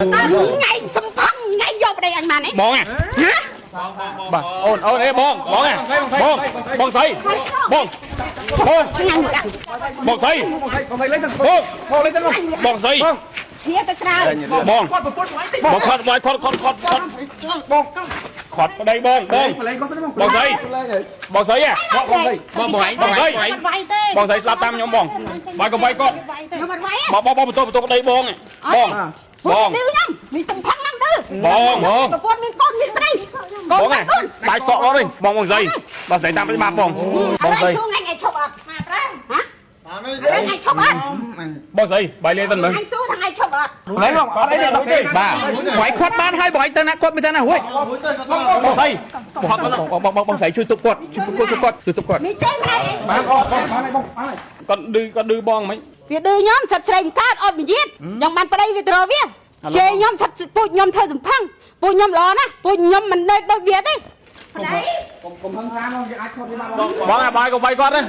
ngày xâm phăng ngày vô đây anh mà này bong à hả bà ôn ê bong à bong xây bong bong xây bong xây kia ta tra bong khọt ở đây bong xây à bong xây slap tam nhóm bong bài có vay con bong tôi đây bong này bong mình xâm phăng lắm đư bong con mình đây bong này bài sọ nó đi bong dây bà giấy tam với ba bong dây ngày chụp à hả ngày chụp à bong dây bài lên tân mình anh số thằng ngày chụp à lấy không ở đây là bà quậy khoát ban hai bỏi tên nào quất bên tên nào huy bong dây bong dây chui tục quật mình chơi này con đưa bong mấy việc đưa nhóm sạch sành cát ọt mình giết nhóm bạn vào đây việc rồi biết chơi nhóm sạch bụi nhóm thời dùng phăng bụi nhóm ló nè bụi nhóm mình đây đâu việt đấy bong à bài có vay con đấy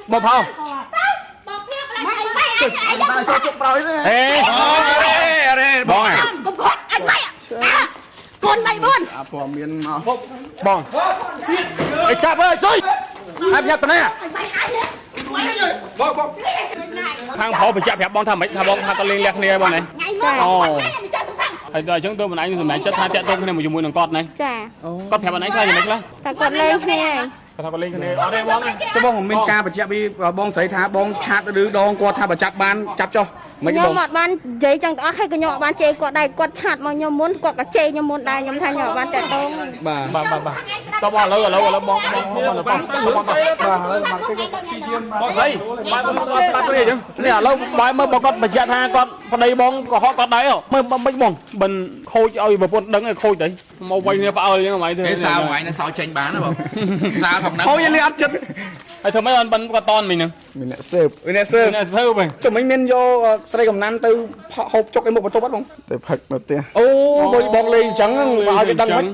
bong không ê bong à anh mày à con mày buồn bong ê chạp ơi chơi em nhặt tao nè thằng phô phải chạp hẹp bong thằng mấy thằng bong thằng tao liên lạc nè bong này rồi chúng tôi mình anh mẹ chất hai tẹt tôi cái này một dùng mùi đường cọt này cọt hẹp bạn ấy sao vậy mấy ta còn lên nè thằng còn lên cái này ở đây bong này sao bong mình ca bật chạm đi bong sấy thả bong chát đứa đong qua thả bật chạm ban chắp cho mấy cái nhau bong mặt ban giấy chẳng đó hay cái nhau ban chơi quạt đây quạt chặt mà nhau muốn quạt bạc chơi nhau muốn đây nhau thay nhau ban chạy đông bà tao bỏ lâu rồi bong dây ta cái gì chứ này là lâu bài mới bong con bật chạm tha con đây bong có họ con đấy không mới bong bong bình khôi ơi mà con đứng này khôi đấy mau quay nè ơi nhưng mà mày thế sao ngoài nó sao tranh bán không sao thằng thôi lên ăn chânไอ้เธอไม่ตอนบันกับตอนmình nè mình lại sơ mình cho mấy men vô xây cầm năn từ hộp cho cái một bát bắt không từ phật đầu tiên ô rồi bong lên trắng mà ai cái đăng hết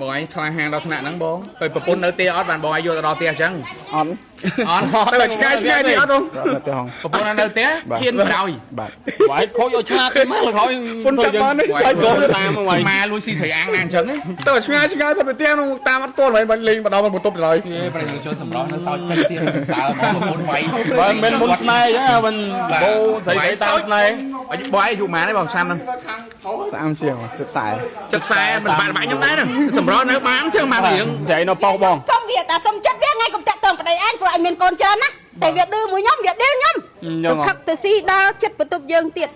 bòi thay hàng đâu thằng nắng bóng rồi bật pun nơi tia ót bàn bòi vô đo tia trắng on on đây là sky thì ót không đó là tiêu hồng bật pun nơi tia hiên rồi bạn phải khối vô chát cái má là khối con chắp ban đấy sai số mà lui xì thầy ăn trứng ấy tôi sky phần đầu tiên không ta bắt con mày lên bắt đầu một tốp rồi bây giờ chơi sầm đó nó sao tranh tia sao mà bật pun quay rồi mình muốn này chứ mình bố thầy tam này bòi dụ má đấy bằng sam năm 3 triệu sức xài chất xe mình bạn giống đấy nè sầm đó nếu bán chứ mà thì chạy nó bao bong xong việc ta xong chất biết ngay cùng tận tường vào đây anh của anh mình còn chân á tại việc đưa mũi nhóm việc đeo nhóm từ khắc từ si đo chất bật tục dương tiệt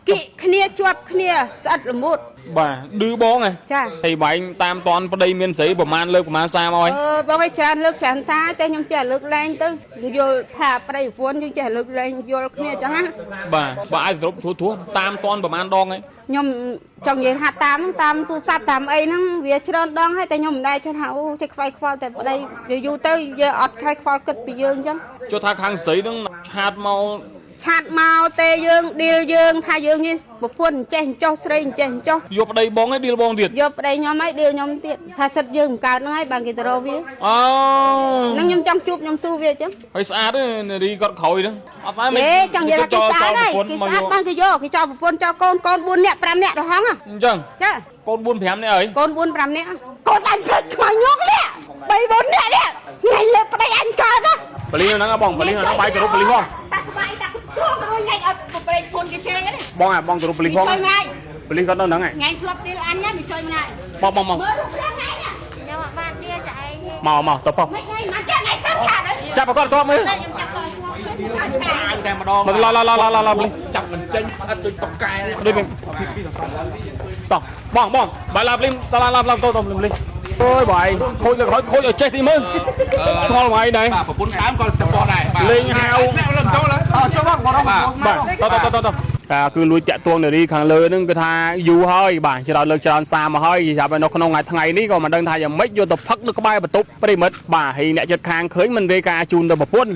kỵ khnia chuột khnia sạch là một bà đưa bóng này thì bạn tam toàn vào đây miền sĩ của man lơ của man xa thôi bao cái tràn lực tràn xa tên nhóm trẻ lực lên tư vô thả vào đây vốn nhưng trẻ lực lên vô khnia chẳng á bà ai thua tam toàn của man đong ấy nhóm trong gì hạt tam tu sát tam ấy nó việc cho đong hay tại nhóm đây cho thảo cho khai khoa tại đây vô tới giờ ọt khai khoa cực bị dương chứ cho thằng hàng sĩ nó hạt màu chặt màu tê dương đi dương thay dương như một quân chèn cho sấy chèn cho vô vào đây bóng ấy đi bóng thiệt vô vào đây nhóm ấy điều nhóm tiệt thay sạch dương cả nó ấy bằng cái tờ viết nó nhóm trong chụp nhóm su về chứ phải xa đấy đi con khôi đó đấy chẳng vậy là cái xã đây cái xã ban cái vô cái cho một quân cho con buôn nẹt pram nẹt được không à chẳng chứ con buôn phèm này ấy con buôn pram nẹt con anh phải mà nhốt lẹ bay bốn nẹt lẹ ngày lẹ vào đây anh chơi đó bà Linh nó bong bà Linh nó bay từ lúc bà Linh không ta bay ta xuống rồi ngày ở đây buôn cái chơi đấy bong à bong từ lúc bà Linh không chơi ngày bà Linh có đâu nắng này ngày club đi là ăn nhá mình chơi ngày bong mới lúc ra ngày nè nhưng mà bạn kia chạy màu tập không mấy ngày mà cái ngày sáng cả đấy chặt vào con mới anh em mà đo mình lo chặt mình tranh tôi tóc cài đây mình tóc bong bài làm Linh ta làm tôi làm Linh ôi bài khôi là chết thì mới cho mày này bà bốn tám con bò này Linh hao làm cho đấy cho bác vào đâu tao cứ lui chạy tuồng để đi khang lơนึง cái tha du hơi bà choเราcho xa mà hơi giờ bên nó không ngày ngày ní còn mà đơn thay giờ mấy vô tập phật nó có bay bật túcไปหมดbà thì nè chật khang khơi mình đi ca chun tập bột bột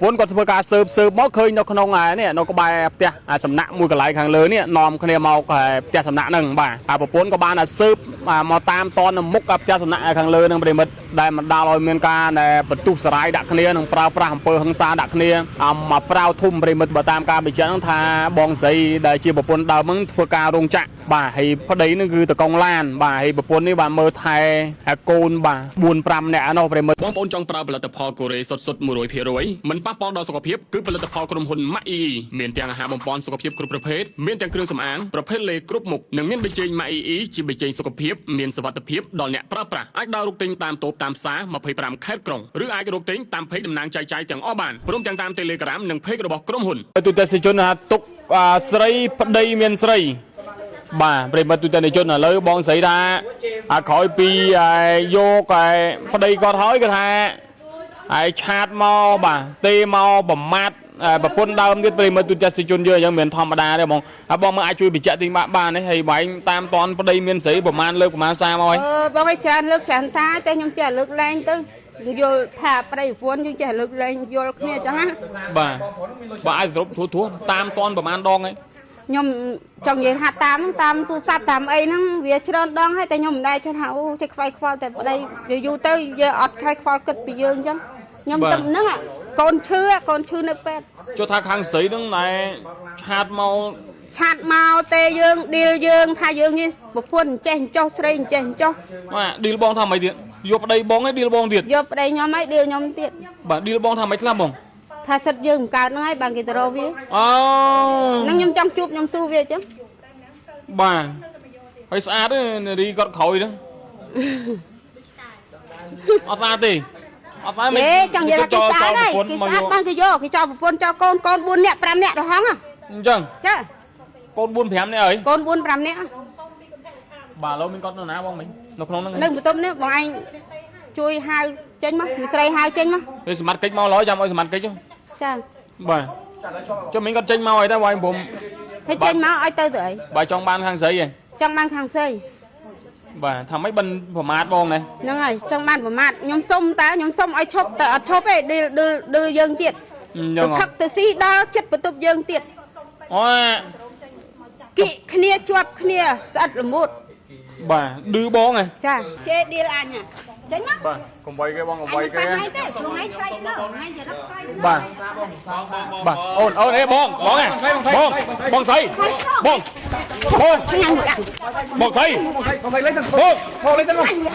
còn thôi ca sơ mót khơi nó không ngày nè nó có bay tia sầm nặng mùi cái lại khang lơ nè nòm cái màu cái sầm nặng nằng bà bột có ba là sơ mà tam ton múc cái sầm nặng khang lơนึงไปหมด ដែលមិនដាល់ឲ្យមានការបន្ទុះសារាយដាក់គ្នានឹងប្រើប្រាស់អំពើហិង្សាដាក់គ្នាមកប្រាវធំប្រិមិត្តបើតាមការបញ្ជាក់ហ្នឹងថាបងស្រីដែលជាប្រពន្ធដើមហ្នឹងធ្វើការរោងចក្របាទហើយប្តីហ្នឹងគឺតកងឡានបាទហើយប្រពន្ធនេះបាទមើលថែកូនបាទ4 5នាក់នោះប្រិមិត្តបងប្អូនចង់ប្រើផលិតផលកូរ៉េសុទ្ធ 100% មិនប៉ះពាល់ដល់សុខភាពគឺផលិតផលក្រុមហ៊ុន MAI មានទាំងអាហារបំពន់សុខភាពគ្រប់ប្រភេទមានទាំងគ្រឿងសម្អាងប្រភេទលេគ្រប់មុខនិងមានប៊ីចេង MAI ជាប៊ីចេងសុខភាពមានសុវត្ថិភាពដល់អ្នកប្រើប្រាស់អាចដើររកទិញតាមតូបតាមផ្សារ25ខេត្តក្រុងឬអាចរកទិញតាមเพจតំណាងចែកចាយទាំងអស់បានព្រមទាំងតាម Telegram និងเพจរបស់ក្រុមហ៊ុនទូទៅសិជនថាទុកស្រីប្តីមានស្រីបាទប្រិមត្តទូទៅជនឥឡូវបងស្រីថាក្រោយពីយកប្តីគាត់ហើយគាត់ថាហើយឆាតមកបាទទេមកប្រមាថប្រពន្ធដើមទៀតប្រិមត្តទូទៅសិជនយើងអញ្ចឹងមិនធម្មតាទេបងហើយបងមើលអាចជួយបញ្ជាក់ទីបានទេហើយបងតាមតនប្តីមានស្រីប្រមាណលើកប្រមាណសារមកហើយបងឲ្យច្រើនលើកច្រើនសារតែខ្ញុំចេះលើកលែងទៅយល់ថាប្តីប្រពន្ធយើងចេះលើកលែងយល់គ្នាអញ្ចឹងណាបាទបើអាចសរុបធួតាមតនប្រមាណដងហើយខ្ញុំចង់និយាយថាតាមទូរស័ព្ទតាមអីហ្នឹងវាច្រើនដងហើយតែខ្ញុំមិនដែរចេះថាអូចេះខ្វាយខ្វល់តែប្តីយូរទៅយើងអត់ខ្វាយខ្វល់គិតពីយើងអញ្ចឹងខ្ញុំទៅហ្នឹងកូនឈឺនៅពេទ្យចុះថាខាងស្រីហ្នឹងតែឆាតមកទេយើងឌីលយើងថាយើងនេះប្រពន្ធចេះចោះស្រីចេះចោះបាទឌីលបងថាម៉េចទៀតយកប្តីបងឯងឌីលបងទៀតយកប្តីខ្ញុំឯងឌីលខ្ញុំទៀតបាទឌីលបងថាម៉េចខ្លះបងថាសិតយើងមិនកើតហ្នឹងហើយបានគេទៅរកវាអូហ្នឹងខ្ញុំចង់ជួបខ្ញុំស៊ូវាអញ្ចឹងបាទហើយស្អាតទេនារីគាត់ក្រោយហ្នឹងអត់ស្អាតទេអត់ស្អាតមិនចង់និយាយថាគេស្អាតហើយគេស្អាតបានគេយកគេចោលប្រពន្ធចោលកូន4នាក់5នាក់ទៅហងអញ្ចឹងចាកូន4 5នាក់ហើយកូន4 5នាក់បាទឥឡូវមានគាត់នៅណាបងមិញនៅក្នុងហ្នឹងនៅបន្ទប់នេះបងឯងជួយហៅចេញមកមីស្រីហៅចេញមកពេលសមត្ថកិច្ចមកឡើយចាំឲ្យសមត្ថកិច្ចចាបាទចុះមិញគាត់ចេញមកហើយតែវាយព្រមហើយចេញមកឲ្យទៅអីបាទចង់បានខាងស្រីហ៎ចង់បានខាងស្រីបាទថាម៉េចបិណ្ឌប្រមាថបងណាហ្នឹងហើយចង់បានប្រមាថខ្ញុំសុំឲ្យឈប់តែអត់ឈប់ទេឌឺយើងទៀតទៅខឹកទៅស៊ីដល់ចិត្តបន្ទប់យើងទៀតអូគិគ្នាជាប់គ្នាស្អិតល្មុតបាទឌឺបងហ៎ចាជេឌីលអញចេញមកបាទកុំវាយគេបងកុំវាយគេទេខ្លួនឯងខ្លាចទៅថ្ងៃយរឹកខ្លាចបាទអូនអេបងបងស្រីបងឆ្ងាញ់បងស្រីលេងទៅលេងទៅ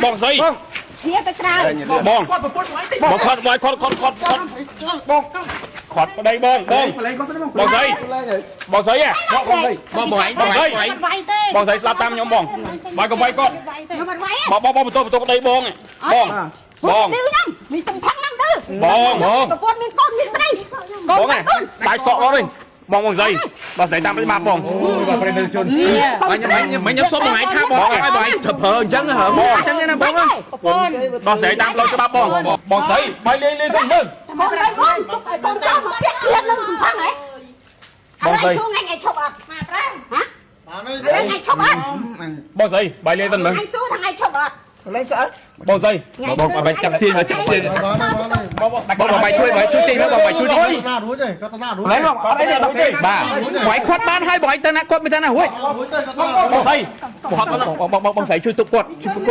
បងស្រីគ្នាទៅក្រៅបងខាត់វាយខាត់បងខាត់ប្តីបងស្រីបងស្រីបងស្រីស្លាប់តាមខ្ញុំបងបាយកុំវាយគាត់ខ្ញុំអត់វាយបងបន្ទោប្តីបងខ្ញុំមានសំផឹងហ្នឹងទៅបងប្រពន្ធមានកូនមានប្តីបងដាច់សក់បងនេះបងស្រីបងស្រីតាមបាបបងបាទប្រិយមិត្តជនខ្ញុំសុំបងឯងថាបងឲ្យបងឯងធ្វើព្រើអញ្ចឹងហ៎បងអញ្ចឹងណាបងបងស្រីតាមផ្លូវច្បាប់បងស្រីបាយលេងទៅមើលបងស្រីបងទុកឲ្យកូនចោលមកពាក់គ្រឿងនឹងសំផឹងហ៎បងស្រីថ្ងៃឈប់អត់មកប្រាំហ៎ថ្ងៃឈប់អត់បងស្រីបាយលេងទៅមើលថ្ងៃស៊ូថ្ងៃឈប់អត់លេងស្អិតបងស្រីបងបាយចាប់ទាញបងបាយជួយទីមើលបងបាយជួយទីណារួចទេគាត់ទៅណារួចហើយបងអត់អីទេបាទបាយខាត់បានហើយបងទៅណាគាត់មិនទៅណារួចបងស្រីបងស្រីជួយទុកគាត់ជួយទុក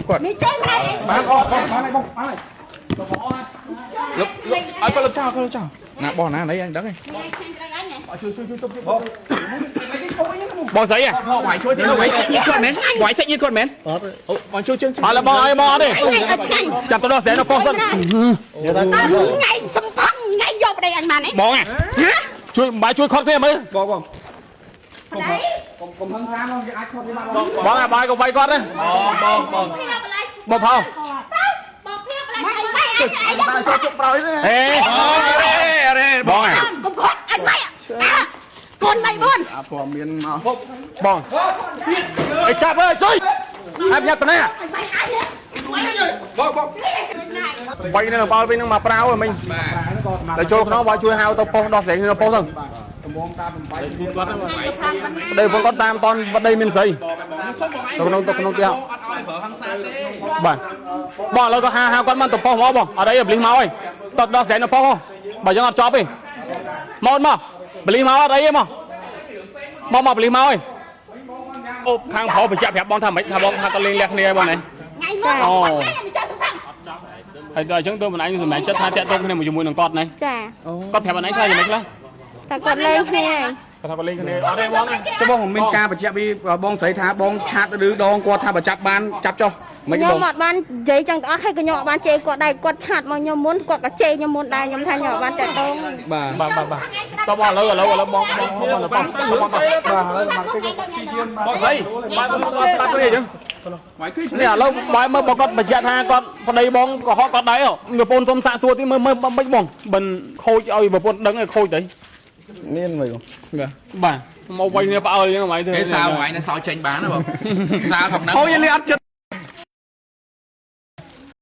គាត់មីចេញហើយបានអត់បានហើយបងបានហើយឲ្យគាត់លោកចៅណាបងណាអីអញដឹងហ៎ជួយទុកបងស្រីបាយជួយទីបាយសាច់ញៀនគាត់មែនបាយសាច់ញៀនគាត់មែនអូបងជួយជើងអត់បងអីមកអត់ទេចាំទៅដល់ស្រែនៅប៉ុស្តិ៍សិនថ្ងៃសំផឹងថ្ងៃយកប្តីអញបានហ៎បងជួយបាយជួយខត់គ្នាមើលបងកុំហឹងសាមកគេអាចខត់វាបានបងបាយកុំវាយគាត់ទេបងថោចូលជុកប្រោយទេអេបងកុំគាត់អញវាយកូន3 4ព័ត៌មានមកបងអីចាប់អើយជួយអែបញ៉ាត់ទៅណាបងបាយនឹងបាល់វិញនឹងមកប្រាវមិញតែចូលក្នុងបាយជួយហៅទៅប៉ុស្តិ៍ដោះស្រាយនៅប៉ុស្តិ៍ហ្នឹងដំបងតាម8គាត់ប្តីគាត់តាមតនប្តីមានស្រីទៅក្នុងទៀតអត់ឲ្យប្រើហង្សាទេបាទបងឥឡូវក៏ហៅគាត់មកទៅប៉ុស្តិ៍មកបងអត់អីបលិសមកហើយតដោះស្រាយនៅប៉ុស្តិ៍បើយើងអត់ចប់ទេមកបលិសមកអត់អីទេមកបលិសមកហើយអូខាងប្រុសបញ្ជាក់ប្រាប់បងថាម៉េចថាបងថាក៏លេងលះគ្នាហើយបងនេះថ្ងៃមកអូ ហើយដល់អញ្ចឹងទៅមិនឯងសម្រាប់ចិត្តថាតាក់ទងគ្នាជាមួយនឹងគាត់នេះ ចា គាត់ប្រាប់អញ្ចឹងថាយ៉ាងម៉េចខ្លះ តែគាត់លេងគ្នា គាត់ថាគាត់លេងគ្នាអត់ទេបងណា ចុះបងមានការបញ្ជាក់ពីបងស្រីថាបងឆាតឬដងគាត់ថាបើចាប់បានចាប់ចុះមិន ខ្ញុំ បង អត់បាននិយាយចឹងទាំងអស់ហើយក៏ខ្ញុំអត់បានជេរគាត់ដែរគាត់ឆាតមកខ្ញុំមុនគាត់ក៏ជេរខ្ញុំមុនដែរខ្ញុំថាខ្ញុំអត់បានតាក់ទង បាទ បាទតបឥឡូវបងបងបងបាទឥឡូវមកតិចបងស្រីបាទបងស្ដាប់គ្នាអញ្ចឹងនេះឥឡូវបើមើលបងគាត់បញ្ជាក់ថាគាត់ប្តីបងកុហកគាត់ដែរប្រពន្ធសុំសាកសួរទីមើលមិនបងមិនខូចឲ្យប្រពន្ធដឹងឲ្យខូចទៅ មានមួយបង បាទមកវិញនេះផ្អើលអញ្ចឹងហ្មងទៅ គេសាវថ្ងៃនេះសោចេញបានណាបងសាវធំណាស់ ខូចនេះអត់ចិត្ត